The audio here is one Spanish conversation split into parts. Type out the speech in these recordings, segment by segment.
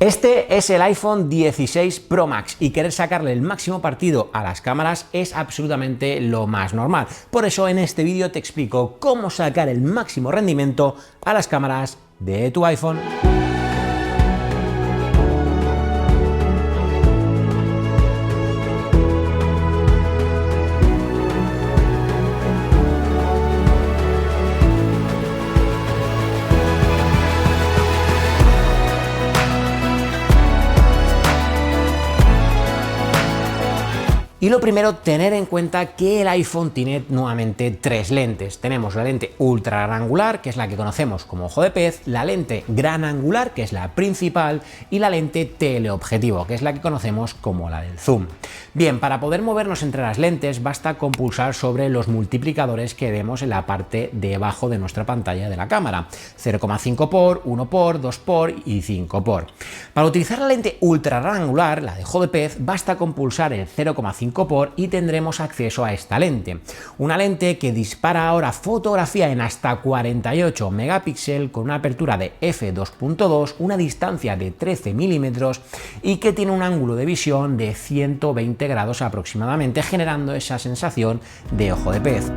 Este es el iPhone 16 Pro Max y querer sacarle el máximo partido a las cámaras es absolutamente lo más normal. Por eso en este vídeo te explico cómo sacar el máximo rendimiento a las cámaras de tu iPhone. Y lo primero, tener en cuenta que el iPhone tiene nuevamente tres lentes. Tenemos la lente ultra gran angular, que es la que conocemos como ojo de pez, la lente gran angular, que es la principal, y la lente teleobjetivo, que es la que conocemos como la del zoom. Bien, para poder movernos entre las lentes basta con pulsar sobre los multiplicadores que vemos en la parte de abajo de nuestra pantalla de la cámara. 0,5 por, 1 por, 2 por y 5 por. Para utilizar la lente ultra gran angular, la de ojo de pez, basta con pulsar el 0,5 por y tendremos acceso a esta lente. Una lente que dispara ahora fotografía en hasta 48 megapíxeles con una apertura de f2.2, una distancia de 13 milímetros y que tiene un ángulo de visión de 120 grados aproximadamente, generando esa sensación de ojo de pez.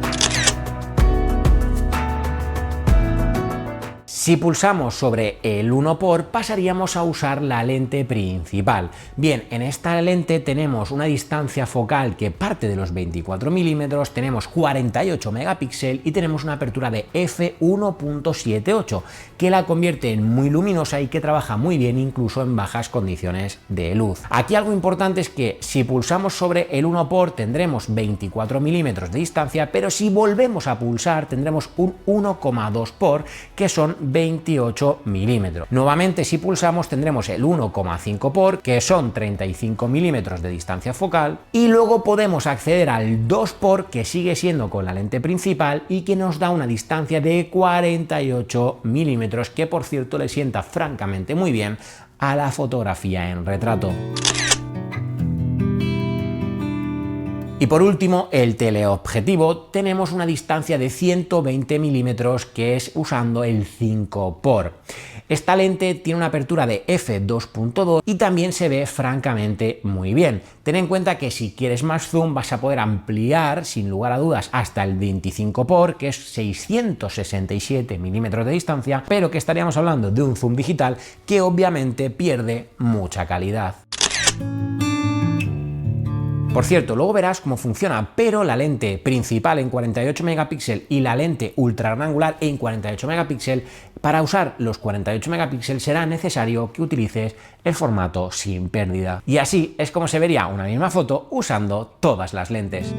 Si pulsamos sobre el 1 por, pasaríamos a usar la lente principal. Bien, en esta lente tenemos una distancia focal que parte de los 24 milímetros, tenemos 48 megapíxeles y tenemos una apertura de f1.78, que la convierte en muy luminosa y que trabaja muy bien incluso en bajas condiciones de luz. Aquí algo importante es que si pulsamos sobre el 1 por tendremos 24 milímetros de distancia, pero si volvemos a pulsar tendremos un 1,2 por, que son 28 milímetros. Nuevamente, si pulsamos tendremos el 1,5 por, que son 35 milímetros de distancia focal, y luego podemos acceder al 2 por, que sigue siendo con la lente principal y que nos da una distancia de 48 milímetros, que por cierto le sienta francamente muy bien a la fotografía en retrato. Y por último, el teleobjetivo, tenemos una distancia de 120 milímetros que es usando el 5 por. Esta lente tiene una apertura de f2.2 y también se ve francamente muy bien. Ten en cuenta que si quieres más zoom vas a poder ampliar sin lugar a dudas hasta el 25 por, que es 667 milímetros de distancia, pero que estaríamos hablando de un zoom digital que obviamente pierde mucha calidad. Por cierto, luego verás cómo funciona, pero la lente principal en 48 megapíxeles y la lente ultra gran angular en 48 megapíxeles, para usar los 48 megapíxeles será necesario que utilices el formato sin pérdida. Y así es como se vería una misma foto usando todas las lentes.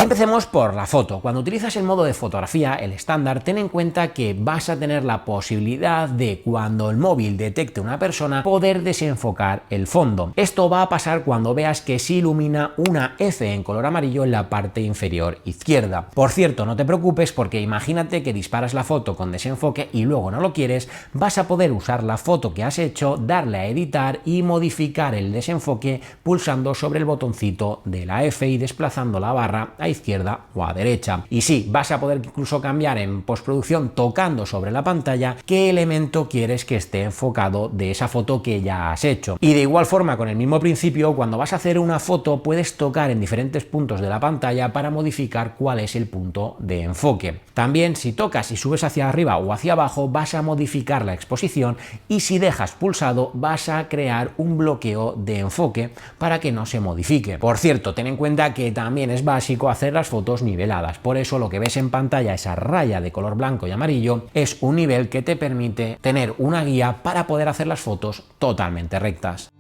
Empecemos por la foto. Cuando utilizas el modo de fotografía, el estándar, ten en cuenta que vas a tener la posibilidad de, cuando el móvil detecte una persona, poder desenfocar el fondo. Esto va a pasar cuando veas que se ilumina una F en color amarillo en la parte inferior izquierda. Por cierto, no te preocupes porque imagínate que disparas la foto con desenfoque y luego no lo quieres, vas a poder usar la foto que has hecho, darle a editar y modificar el desenfoque pulsando sobre el botoncito de la F y desplazando la barra a izquierda o a derecha. Y sí, vas a poder incluso cambiar en postproducción tocando sobre la pantalla qué elemento quieres que esté enfocado de esa foto que ya has hecho. Y de igual forma, con el mismo principio, cuando vas a hacer una foto puedes tocar en diferentes puntos de la pantalla para modificar cuál es el punto de enfoque. También, si tocas y subes hacia arriba o hacia abajo, vas a modificar la exposición, y si dejas pulsado vas a crear un bloqueo de enfoque para que no se modifique. Por cierto, ten en cuenta que también es básico hacer las fotos niveladas, por eso lo que ves en pantalla, esa raya de color blanco y amarillo, es un nivel que te permite tener una guía para poder hacer las fotos totalmente rectas.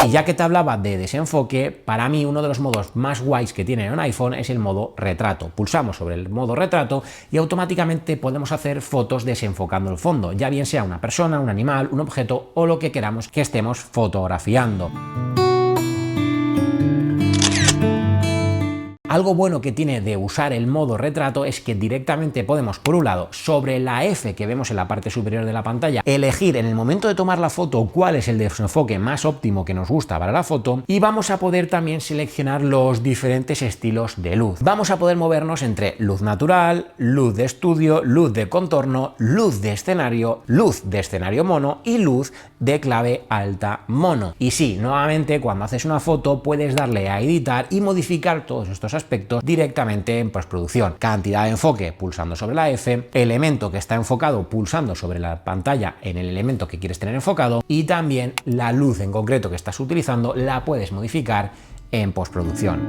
Y ya que te hablaba de desenfoque, para mí uno de los modos más guays que tiene un iPhone es el modo retrato. Pulsamos sobre el modo retrato y automáticamente podemos hacer fotos desenfocando el fondo, ya bien sea una persona, un animal, un objeto o lo que queramos que estemos fotografiando. Algo bueno que tiene de usar el modo retrato es que directamente podemos, por un lado, sobre la F que vemos en la parte superior de la pantalla, elegir en el momento de tomar la foto cuál es el desenfoque más óptimo que nos gusta para la foto, y vamos a poder también seleccionar los diferentes estilos de luz. Vamos a poder movernos entre luz natural, luz de estudio, luz de contorno, luz de escenario mono y luz de clave alta mono. Y sí, nuevamente cuando haces una foto puedes darle a editar y modificar todos estos aspectos directamente en postproducción. Cantidad de enfoque pulsando sobre la F, elemento que está enfocado pulsando sobre la pantalla en el elemento que quieres tener enfocado, y también la luz en concreto que estás utilizando la puedes modificar en postproducción.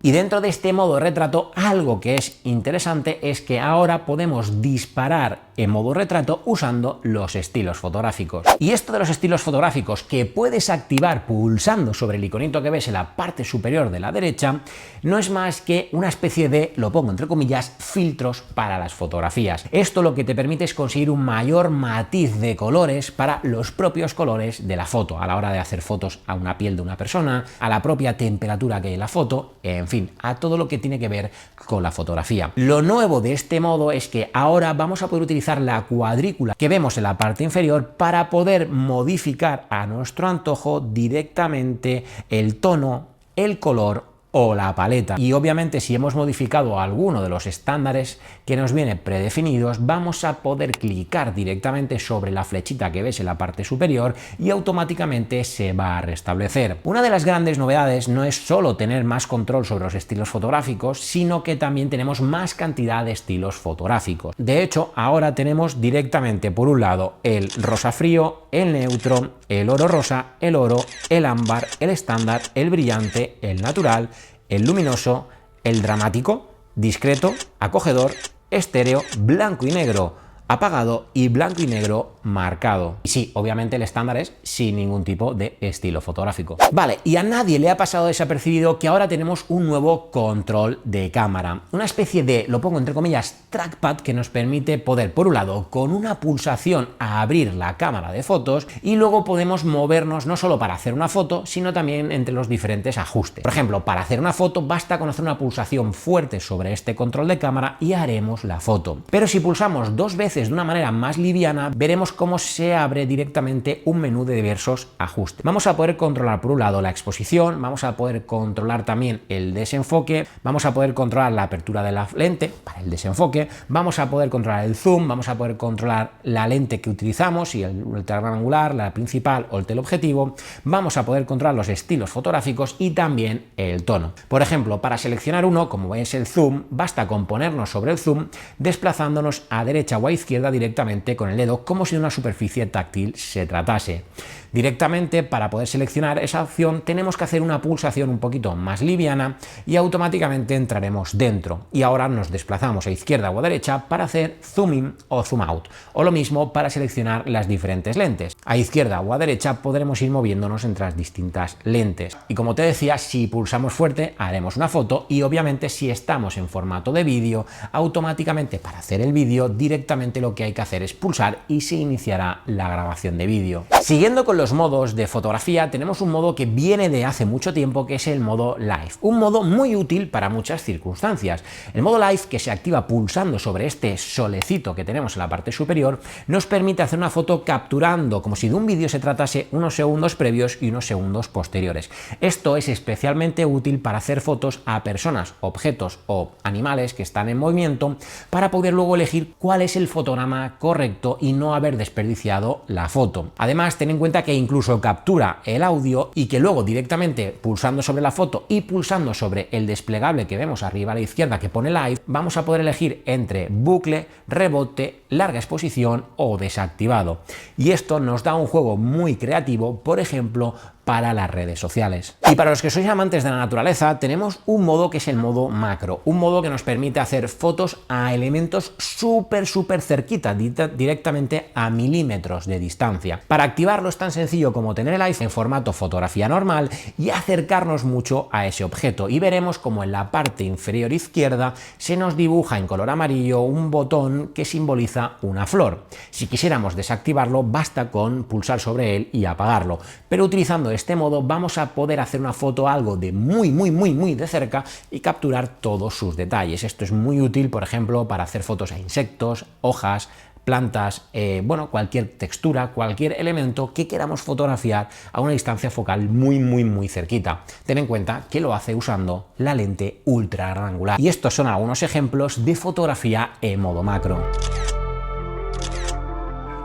Y dentro de este modo retrato, algo que es interesante es que ahora podemos disparar en modo retrato usando los estilos fotográficos. Y esto de los estilos fotográficos, que puedes activar pulsando sobre el iconito que ves en la parte superior de la derecha, no es más que una especie de, lo pongo entre comillas, filtros para las fotografías. Esto lo que te permite es conseguir un mayor matiz de colores para los propios colores de la foto, a la hora de hacer fotos a una piel de una persona, a la propia temperatura que hay en la foto, en fin, a todo lo que tiene que ver con la fotografía. Lo nuevo de este modo es que ahora vamos a poder utilizar la cuadrícula que vemos en la parte inferior para poder modificar a nuestro antojo directamente el tono, el color o la paleta. Y obviamente si hemos modificado alguno de los estándares que nos vienen predefinidos, vamos a poder clicar directamente sobre la flechita que ves en la parte superior y automáticamente se va a restablecer. Una de las grandes novedades no es solo tener más control sobre los estilos fotográficos, sino que también tenemos más cantidad de estilos fotográficos. De hecho, ahora tenemos directamente por un lado el rosa frío, el neutro, el oro rosa, el oro, el ámbar, el estándar, el brillante, el natural, el luminoso, el dramático, discreto, acogedor, estéreo, blanco y negro, apagado y blanco y negro marcado. Y sí, obviamente el estándar es sin ningún tipo de estilo fotográfico. Vale, y a nadie le ha pasado desapercibido que ahora tenemos un nuevo control de cámara. Una especie de, lo pongo entre comillas, trackpad que nos permite poder, por un lado, con una pulsación abrir la cámara de fotos, y luego podemos movernos no solo para hacer una foto, sino también entre los diferentes ajustes. Por ejemplo, para hacer una foto basta con hacer una pulsación fuerte sobre este control de cámara y haremos la foto. Pero si pulsamos dos veces de una manera más liviana, veremos cómo se abre directamente un menú de diversos ajustes. Vamos a poder controlar por un lado la exposición, vamos a poder controlar también el desenfoque, vamos a poder controlar la apertura de la lente para el desenfoque, vamos a poder controlar el zoom, vamos a poder controlar la lente que utilizamos, si el ultra gran angular, la principal o el teleobjetivo, vamos a poder controlar los estilos fotográficos y también el tono. Por ejemplo, para seleccionar uno, como es el zoom, basta con ponernos sobre el zoom, desplazándonos a derecha o a izquierda directamente con el dedo, como si de una superficie táctil se tratase. Directamente, para poder seleccionar esa opción, tenemos que hacer una pulsación un poquito más liviana y automáticamente entraremos dentro. Y ahora nos desplazamos a izquierda o a derecha para hacer zoom in o zoom out, o lo mismo para seleccionar las diferentes lentes. A izquierda o a derecha podremos ir moviéndonos entre las distintas lentes. Y como te decía, si pulsamos fuerte haremos una foto, y obviamente si estamos en formato de vídeo, automáticamente para hacer el vídeo directamente lo que hay que hacer es pulsar y se iniciará la grabación de vídeo. Siguiendo con los modos de fotografía, tenemos un modo que viene de hace mucho tiempo, que es el modo Live, un modo muy útil para muchas circunstancias. El modo Live, que se activa pulsando sobre este solecito que tenemos en la parte superior, nos permite hacer una foto capturando, como si de un vídeo se tratase, unos segundos previos y unos segundos posteriores. Esto es especialmente útil para hacer fotos a personas, objetos o animales que están en movimiento, para poder luego elegir cuál es el fotograma correcto y no haber desperdiciado la foto. Además, ten en cuenta que incluso captura el audio, y que luego directamente pulsando sobre la foto y pulsando sobre el desplegable que vemos arriba a la izquierda que pone Live, vamos a poder elegir entre bucle, rebote, larga exposición o desactivado. Y esto nos da un juego muy creativo, por ejemplo, para las redes sociales. Y para los que sois amantes de la naturaleza, tenemos un modo que es el modo macro, un modo que nos permite hacer fotos a elementos súper cerquita, directamente a milímetros de distancia. Para activarlo es tan sencillo como tener el iPhone en formato fotografía normal y acercarnos mucho a ese objeto, y veremos como en la parte inferior izquierda se nos dibuja en color amarillo un botón que simboliza una flor. Si quisiéramos desactivarlo, basta con pulsar sobre él y apagarlo, pero utilizando este modo vamos a poder hacer una foto algo de muy de cerca y capturar todos sus detalles. Esto es muy útil, por ejemplo, para hacer fotos a insectos, hojas, plantas, bueno, cualquier textura, cualquier elemento que queramos fotografiar a una distancia focal muy cerquita. Ten en cuenta que lo hace usando la lente ultra gran angular. Y estos son algunos ejemplos de fotografía en modo macro.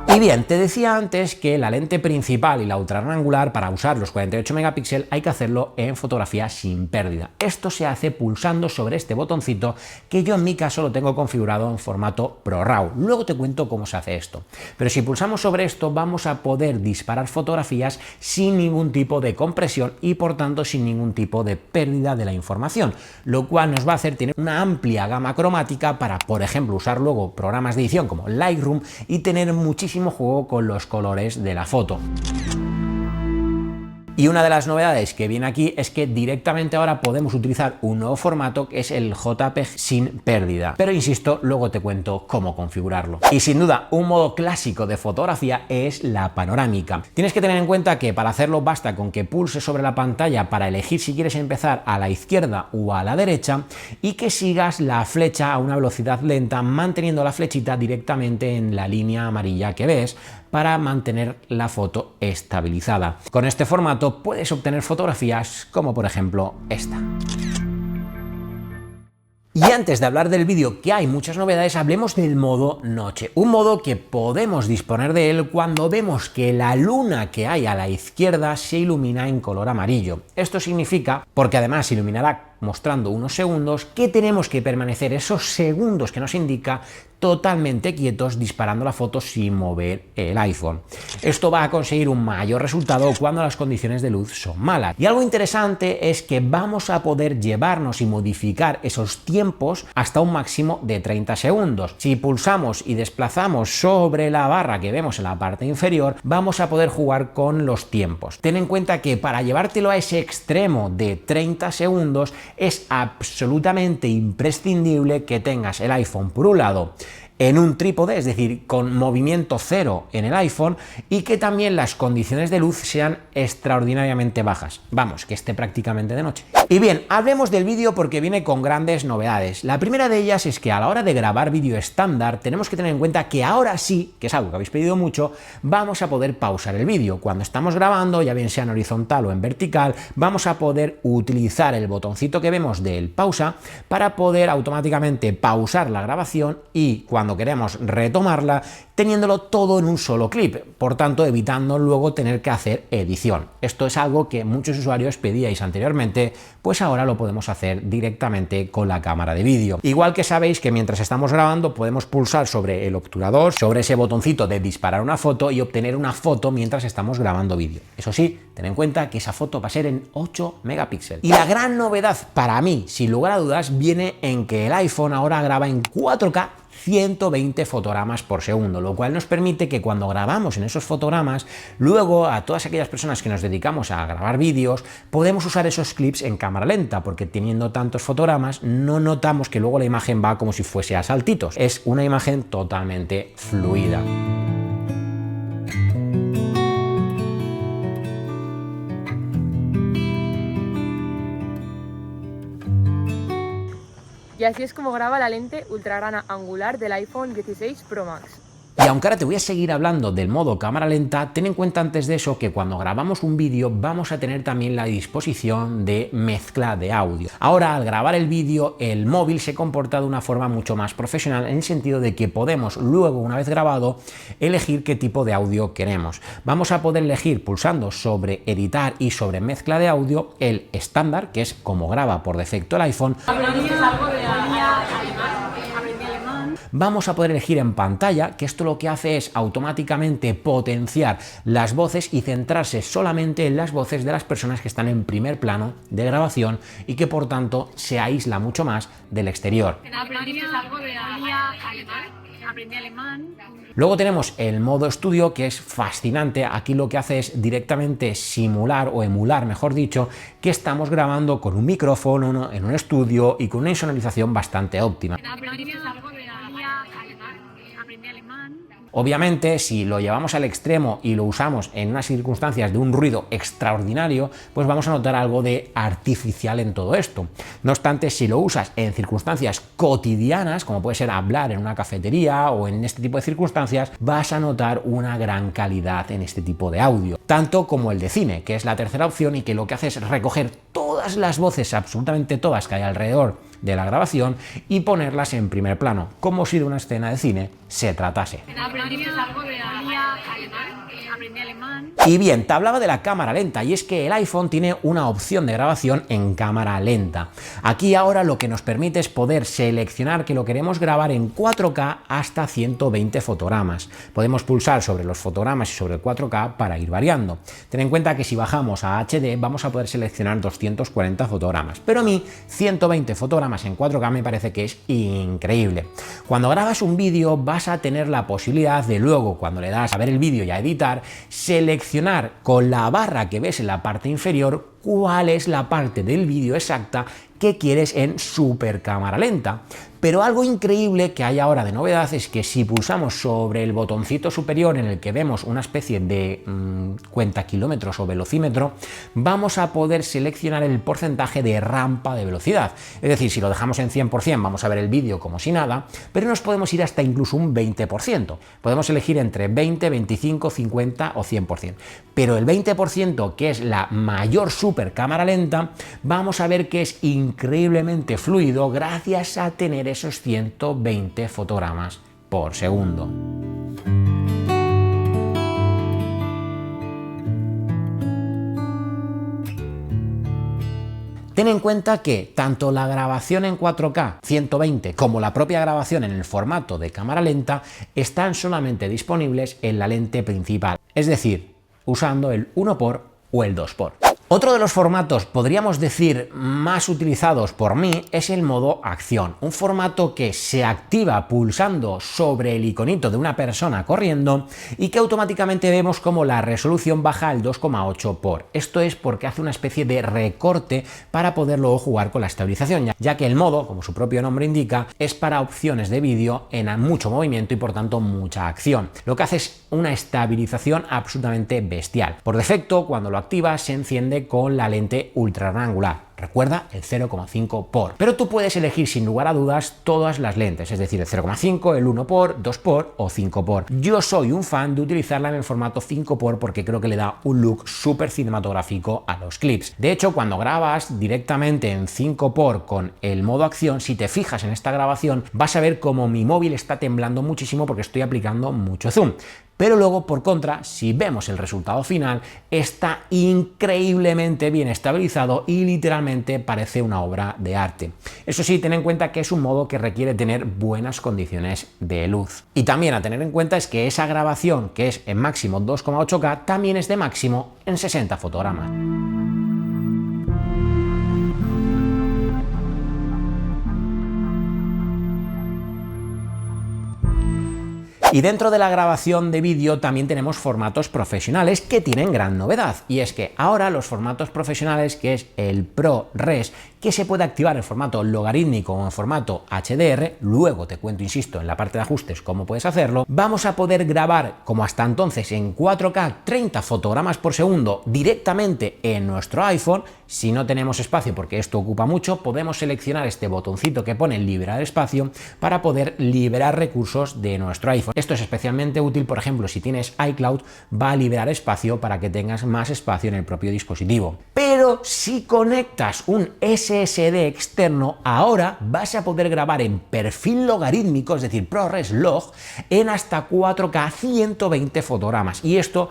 Y bien, te decía antes que la lente principal y la ultra gran angular, para usar los 48 megapíxeles hay que hacerlo en fotografía sin pérdida. Esto se hace pulsando sobre este botoncito que yo en mi caso lo tengo configurado en formato ProRAW. Luego te cuento cómo se hace esto. Pero si pulsamos sobre esto vamos a poder disparar fotografías sin ningún tipo de compresión y por tanto sin ningún tipo de pérdida de la información, lo cual nos va a hacer tener una amplia gama cromática para, por ejemplo, usar luego programas de edición como Lightroom y tener muchísimo juego con los colores de la foto. Y una de las novedades que viene aquí es que directamente ahora podemos utilizar un nuevo formato que es el JPEG sin pérdida. Pero insisto, luego te cuento cómo configurarlo. Y sin duda, un modo clásico de fotografía es la panorámica. Tienes que tener en cuenta que para hacerlo basta con que pulses sobre la pantalla para elegir si quieres empezar a la izquierda o a la derecha y que sigas la flecha a una velocidad lenta manteniendo la flechita directamente en la línea amarilla que ves para mantener la foto estabilizada. Con este formato puedes obtener fotografías como por ejemplo esta. Y antes de hablar del vídeo, que hay muchas novedades, hablemos del modo noche. Un modo que podemos disponer de él cuando vemos que la luna que hay a la izquierda se ilumina en color amarillo. Esto significa, porque además iluminará mostrando unos segundos, que tenemos que permanecer esos segundos que nos indica totalmente quietos disparando la foto sin mover el iPhone. Esto va a conseguir un mayor resultado cuando las condiciones de luz son malas. Y algo interesante es que vamos a poder llevarnos y modificar esos tiempos hasta un máximo de 30 segundos. Si pulsamos y desplazamos sobre la barra que vemos en la parte inferior, vamos a poder jugar con los tiempos. Ten en cuenta que para llevártelo a ese extremo de 30 segundos es absolutamente imprescindible que tengas el iPhone por un lado en un trípode, es decir, con movimiento cero en el iPhone, y que también las condiciones de luz sean extraordinariamente bajas. Vamos, que esté prácticamente de noche. Y bien, hablemos del vídeo porque viene con grandes novedades. La primera de ellas es que a la hora de grabar vídeo estándar tenemos que tener en cuenta que ahora sí, que es algo que habéis pedido mucho, vamos a poder pausar el vídeo. Cuando estamos grabando, ya bien sea en horizontal o en vertical, vamos a poder utilizar el botoncito que vemos del pausa para poder automáticamente pausar la grabación y cuando queremos retomarla, teniéndolo todo en un solo clip, por tanto evitando luego tener que hacer edición. Esto es algo que muchos usuarios pedíais anteriormente, pues ahora lo podemos hacer directamente con la cámara de vídeo. Igual que sabéis que mientras estamos grabando podemos pulsar sobre el obturador, sobre ese botoncito de disparar una foto y obtener una foto mientras estamos grabando vídeo. Eso sí, ten en cuenta que esa foto va a ser en 8 megapíxeles. Y la gran novedad para mí, sin lugar a dudas, viene en que el iPhone ahora graba en 4K 120 fotogramas por segundo, lo cual nos permite que cuando grabamos en esos fotogramas, luego a todas aquellas personas que nos dedicamos a grabar vídeos, podemos usar esos clips en cámara lenta, porque teniendo tantos fotogramas no notamos que luego la imagen va como si fuese a saltitos. Es una imagen totalmente fluida. Y así es como graba la lente ultra gran angular del iPhone 16 Pro Max. Y aunque ahora te voy a seguir hablando del modo cámara lenta, ten en cuenta antes de eso que cuando grabamos un vídeo vamos a tener también la disposición de mezcla de audio. Ahora, al grabar el vídeo, el móvil se comporta de una forma mucho más profesional en el sentido de que podemos luego, una vez grabado, elegir qué tipo de audio queremos. Vamos a poder elegir pulsando sobre editar y sobre mezcla de audio el estándar, que es como graba por defecto el iPhone. Vamos a poder elegir en pantalla, que esto lo que hace es automáticamente potenciar las voces y centrarse solamente en las voces de las personas que están en primer plano de grabación y que por tanto se aísla mucho más del exterior. Aprendí alemán. Luego tenemos el modo estudio, que es fascinante. Aquí lo que hace es directamente simular o emular, mejor dicho, que estamos grabando con un micrófono en un estudio y con una insonorización bastante óptima. Obviamente, si lo llevamos al extremo y lo usamos en unas circunstancias de un ruido extraordinario, pues vamos a notar algo de artificial en todo esto. No obstante, si lo usas en circunstancias cotidianas, como puede ser hablar en una cafetería o en este tipo de circunstancias, vas a notar una gran calidad en este tipo de audio, tanto como el de cine, que es la tercera opción y que lo que hace es recoger todas las voces, absolutamente todas que hay alrededor de la grabación y ponerlas en primer plano, como si de una escena de cine se tratase. ¿Aprendiste algo de alemán? Aprendí alemán. Y bien, te hablaba de la cámara lenta, y es que el iPhone tiene una opción de grabación en cámara lenta. Aquí ahora lo que nos permite es poder seleccionar que lo queremos grabar en 4K hasta 120 fotogramas. Podemos pulsar sobre los fotogramas y sobre el 4K para ir variando. Ten en cuenta que si bajamos a HD vamos a poder seleccionar 240 fotogramas, pero a mí 120 fotogramas en 4K me parece que es increíble. Cuando grabas un vídeo vas a tener la posibilidad de luego, cuando le das a ver el vídeo y a editar, seleccionar con la barra que ves en la parte inferior cuál es la parte del vídeo exacta que quieres en super cámara lenta. Pero algo increíble que hay ahora de novedad es que si pulsamos sobre el botoncito superior en el que vemos una especie de cuenta kilómetros o velocímetro, vamos a poder seleccionar el porcentaje de rampa de velocidad. Es decir, si lo dejamos en 100% vamos a ver el vídeo como si nada, pero nos podemos ir hasta incluso un 20%. Podemos elegir entre 20, 25, 50 o 100%. Pero el 20%, que es la mayor super cámara lenta, vamos a ver que es increíblemente fluido gracias a tener esos 120 fotogramas por segundo. Ten en cuenta que tanto la grabación en 4K 120 como la propia grabación en el formato de cámara lenta están solamente disponibles en la lente principal, es decir, usando el 1x o el 2x. Otro de los formatos, podríamos decir, más utilizados por mí es el modo acción, un formato que se activa pulsando sobre el iconito de una persona corriendo y que automáticamente vemos como la resolución baja al 2,8x. Esto es porque hace una especie de recorte para poder luego jugar con la estabilización, ya que el modo, como su propio nombre indica, es para opciones de vídeo en mucho movimiento y por tanto mucha acción. Lo que hace es una estabilización absolutamente bestial. Por defecto, cuando lo activas, se enciende con la lente ultra gran angular. Recuerda el 0,5x. Pero tú puedes elegir sin lugar a dudas todas las lentes, es decir, el 0,5, el 1x, 2x o 5x. Yo soy un fan de utilizarla en el formato 5x porque creo que le da un look súper cinematográfico a los clips. De hecho, cuando grabas directamente en 5x con el modo acción, si te fijas en esta grabación, vas a ver como mi móvil está temblando muchísimo porque estoy aplicando mucho zoom. Pero luego, por contra, si vemos el resultado final, está increíblemente bien estabilizado y literalmente parece una obra de arte. Eso sí, ten en cuenta que es un modo que requiere tener buenas condiciones de luz. Y también a tener en cuenta es que esa grabación, que es en máximo 2,8K, también es de máximo en 60 fotogramas. Y dentro de la grabación de vídeo también tenemos formatos profesionales que tienen gran novedad, y es que ahora los formatos profesionales, que es el ProRes, que se puede activar en formato logarítmico o en formato HDR, luego te cuento, insisto, en la parte de ajustes cómo puedes hacerlo, vamos a poder grabar como hasta entonces en 4K 30 fotogramas por segundo directamente en nuestro iPhone. Si no tenemos espacio, porque esto ocupa mucho, podemos seleccionar este botoncito que pone liberar espacio para poder liberar recursos de nuestro iPhone. Esto es especialmente útil, por ejemplo, si tienes iCloud, va a liberar espacio para que tengas más espacio en el propio dispositivo. Pero si conectas un SSD externo, ahora vas a poder grabar en perfil logarítmico, es decir, ProRes Log, en hasta 4K 120 fotogramas. Y esto,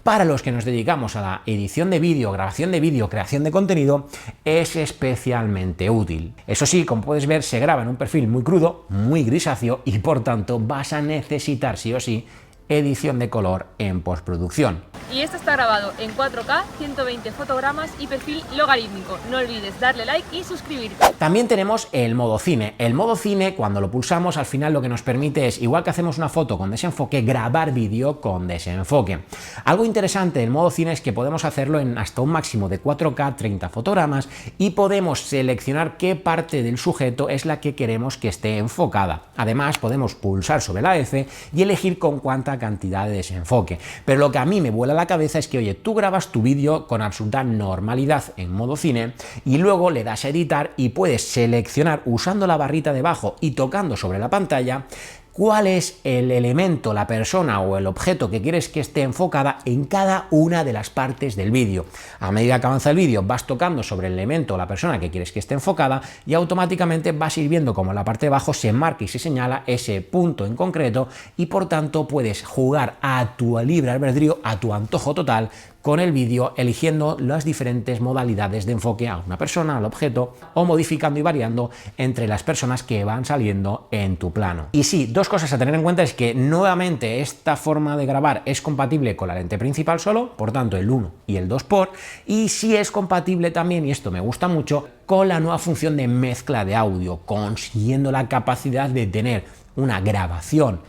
para los que nos dedicamos a la edición de vídeo, grabación de vídeo, creación de contenido, es especialmente útil. Eso sí, como puedes ver, se graba en un perfil muy crudo, muy grisáceo, y por tanto vas a necesitar sí o sí edición de color en postproducción. Y esto está grabado en 4K, 120 fotogramas y perfil logarítmico. No olvides darle like y suscribirte. También tenemos el modo cine. El modo cine, cuando lo pulsamos, al final lo que nos permite es, igual que hacemos una foto con desenfoque, grabar vídeo con desenfoque. Algo interesante del modo cine es que podemos hacerlo en hasta un máximo de 4K 30 fotogramas y podemos seleccionar qué parte del sujeto es la que queremos que esté enfocada. Además, podemos pulsar sobre la F y elegir con cuánta alta cantidad de desenfoque. Pero lo que a mí me vuela la cabeza es que, oye, tú grabas tu vídeo con absoluta normalidad en modo cine y luego le das a editar y puedes seleccionar usando la barrita debajo y tocando sobre la pantalla cuál es el elemento, la persona o el objeto que quieres que esté enfocada en cada una de las partes del vídeo. A medida que avanza el vídeo vas tocando sobre el elemento o la persona que quieres que esté enfocada y automáticamente vas a ir viendo cómo en la parte de abajo se marca y se señala ese punto en concreto y por tanto puedes jugar a tu libre albedrío, a tu antojo total con el vídeo, eligiendo las diferentes modalidades de enfoque a una persona, al objeto, o modificando y variando entre las personas que van saliendo en tu plano. Y sí, dos cosas a tener en cuenta es que nuevamente esta forma de grabar es compatible con la lente principal solo, por tanto el 1 y el 2x, y sí es compatible también, y esto me gusta mucho, con la nueva función de mezcla de audio, consiguiendo la capacidad de tener una grabación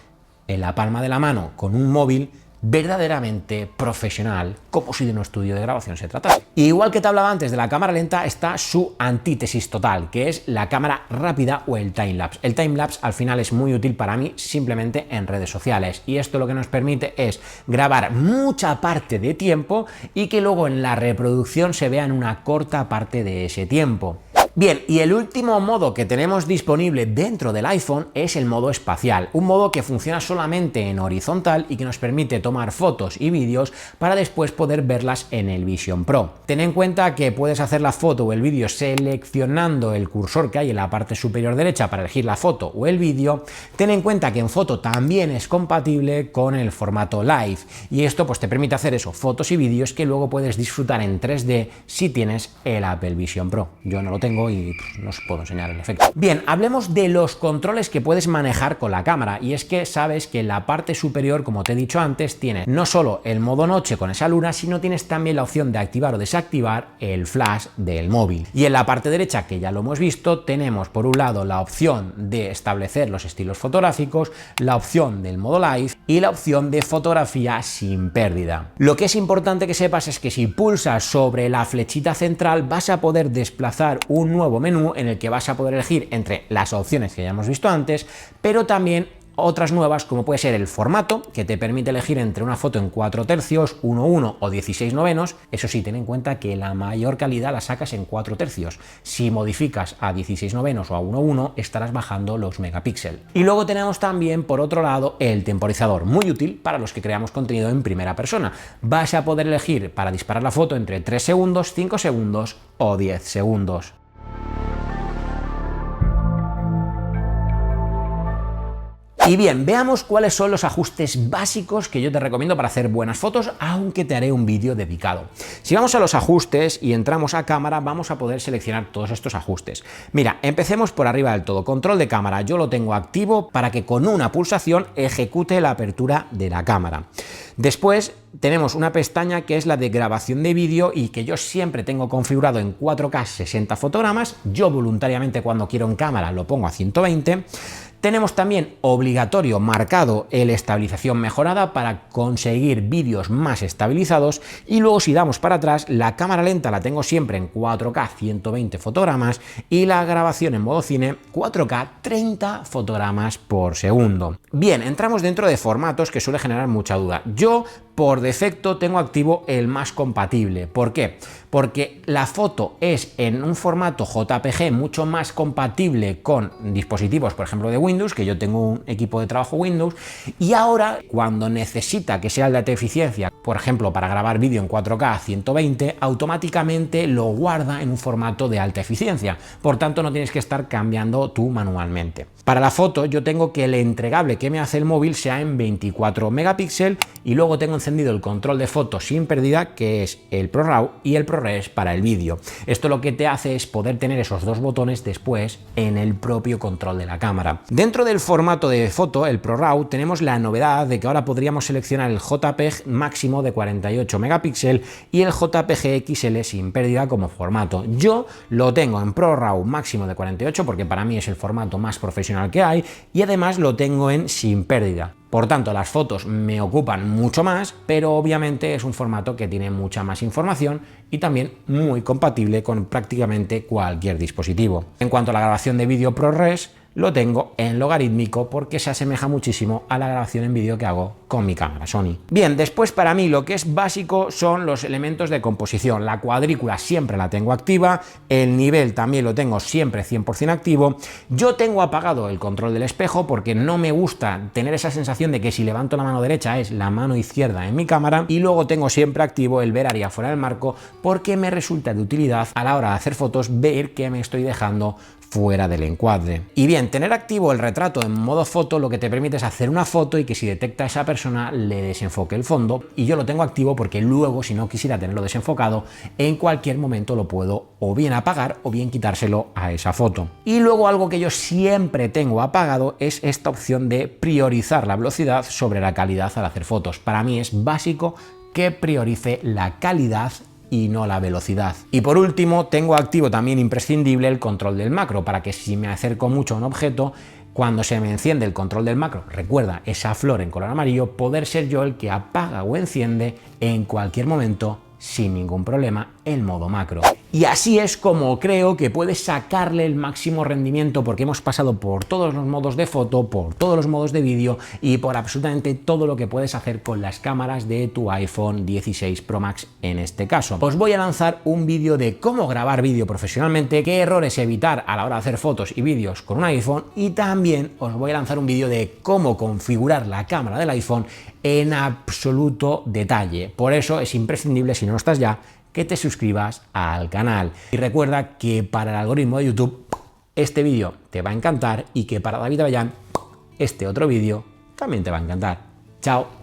en la palma de la mano con un móvil verdaderamente profesional, como si de un estudio de grabación se tratase. Igual que te hablaba antes de la cámara lenta, está su antítesis total, que es la cámara rápida o el timelapse. El timelapse al final es muy útil para mí simplemente en redes sociales, y esto lo que nos permite es grabar mucha parte de tiempo y que luego en la reproducción se vea en una corta parte de ese tiempo. Bien, y el último modo que tenemos disponible dentro del iPhone es el modo espacial, un modo que funciona solamente en horizontal y que nos permite tomar fotos y vídeos para después poder verlas en el Vision Pro. Ten en cuenta que puedes hacer la foto o el vídeo seleccionando el cursor que hay en la parte superior derecha para elegir la foto o el vídeo. Ten en cuenta que en foto también es compatible con el formato Live y esto pues te permite hacer eso, fotos y vídeos que luego puedes disfrutar en 3D si tienes el Apple Vision Pro. Yo no lo tengo y no os puedo enseñar el efecto. Bien, hablemos de los controles que puedes manejar con la cámara, y es que sabes que en la parte superior, como te he dicho antes, tienes no solo el modo noche con esa luna, sino tienes también la opción de activar o desactivar el flash del móvil. Y en la parte derecha, que ya lo hemos visto, tenemos por un lado la opción de establecer los estilos fotográficos, la opción del modo live y la opción de fotografía sin pérdida. Lo que es importante que sepas es que si pulsas sobre la flechita central vas a poder desplazar un nuevo menú en el que vas a poder elegir entre las opciones que ya hemos visto antes, pero también otras nuevas como puede ser el formato, que te permite elegir entre una foto en 4/3, 1:1 o 16/9. Eso sí, ten en cuenta que la mayor calidad la sacas en 4/3. Si modificas a 16/9 o a 1:1 estarás bajando los megapíxeles. Y luego tenemos también por otro lado el temporizador, muy útil para los que creamos contenido en primera persona. Vas a poder elegir para disparar la foto entre 3 segundos, 5 segundos o 10 segundos. Y bien, veamos cuáles son los ajustes básicos que yo te recomiendo para hacer buenas fotos, aunque te haré un vídeo dedicado. Si vamos a los ajustes y entramos a cámara, vamos a poder seleccionar todos estos ajustes. Mira, empecemos por arriba del todo. Control de cámara, yo lo tengo activo para que con una pulsación ejecute la apertura de la cámara. Después tenemos una pestaña que es la de grabación de vídeo y que yo siempre tengo configurado en 4K 60 fotogramas. Yo voluntariamente cuando quiero en cámara lo pongo a 120. Tenemos también obligatorio marcado el estabilización mejorada para conseguir vídeos más estabilizados, y luego si damos para atrás la cámara lenta la tengo siempre en 4K 120 fotogramas y la grabación en modo cine 4K 30 fotogramas por segundo. Bien, entramos dentro de formatos que suele generar mucha duda. Yo por defecto tengo activo el más compatible. ¿Por qué? Porque la foto es en un formato JPG mucho más compatible con dispositivos, por ejemplo, de Windows, que yo tengo un equipo de trabajo Windows, y ahora cuando necesita que sea de alta eficiencia, por ejemplo, para grabar vídeo en 4K a 120, automáticamente lo guarda en un formato de alta eficiencia. Por tanto, no tienes que estar cambiando tú manualmente. Para la foto yo tengo que el entregable que me hace el móvil sea en 24 megapíxeles y luego tengo encendido el control de foto sin pérdida, que es el ProRAW, y el ProRes para el vídeo. Esto lo que te hace es poder tener esos dos botones después en el propio control de la cámara. Dentro del formato de foto, el ProRAW, tenemos la novedad de que ahora podríamos seleccionar el JPEG máximo de 48 megapíxeles y el JPG XL sin pérdida como formato. Yo lo tengo en ProRAW máximo de 48 porque para mí es el formato más profesional que hay, y además lo tengo en sin pérdida. Por tanto, las fotos me ocupan mucho más, pero obviamente es un formato que tiene mucha más información y también muy compatible con prácticamente cualquier dispositivo. En cuanto a la grabación de vídeo ProRes, lo tengo en logarítmico porque se asemeja muchísimo a la grabación en vídeo que hago con mi cámara Sony. Bien, después para mí lo que es básico son los elementos de composición. La cuadrícula siempre la tengo activa, el nivel también lo tengo siempre 100% activo. Yo tengo apagado el control del espejo porque no me gusta tener esa sensación de que si levanto la mano derecha es la mano izquierda en mi cámara, y luego tengo siempre activo el ver área fuera del marco porque me resulta de utilidad a la hora de hacer fotos ver que me estoy dejando fuera del encuadre. Y bien, tener activo el retrato en modo foto lo que te permite es hacer una foto y que si detecta a esa persona le desenfoque el fondo, y yo lo tengo activo porque luego, si no quisiera tenerlo desenfocado, en cualquier momento lo puedo o bien apagar o bien quitárselo a esa foto. Y luego algo que yo siempre tengo apagado es esta opción de priorizar la velocidad sobre la calidad al hacer fotos. Para mí es básico que priorice la calidad y no la velocidad. Y por último, tengo activo también imprescindible el control del macro, para que si me acerco mucho a un objeto, cuando se me enciende el control del macro, recuerda esa flor en color amarillo, poder ser yo el que apaga o enciende en cualquier momento sin ningún problema el modo macro. Y así es como creo que puedes sacarle el máximo rendimiento, porque hemos pasado por todos los modos de foto, por todos los modos de vídeo y por absolutamente todo lo que puedes hacer con las cámaras de tu iPhone 16 Pro Max en este caso. Os voy a lanzar un vídeo de cómo grabar vídeo profesionalmente, qué errores evitar a la hora de hacer fotos y vídeos con un iPhone, y también os voy a lanzar un vídeo de cómo configurar la cámara del iPhone en absoluto detalle. Por eso es imprescindible, si no estás ya, que te suscribas al canal. Y recuerda que para el algoritmo de YouTube este vídeo te va a encantar, y que para David Avellán este otro vídeo también te va a encantar. Chao.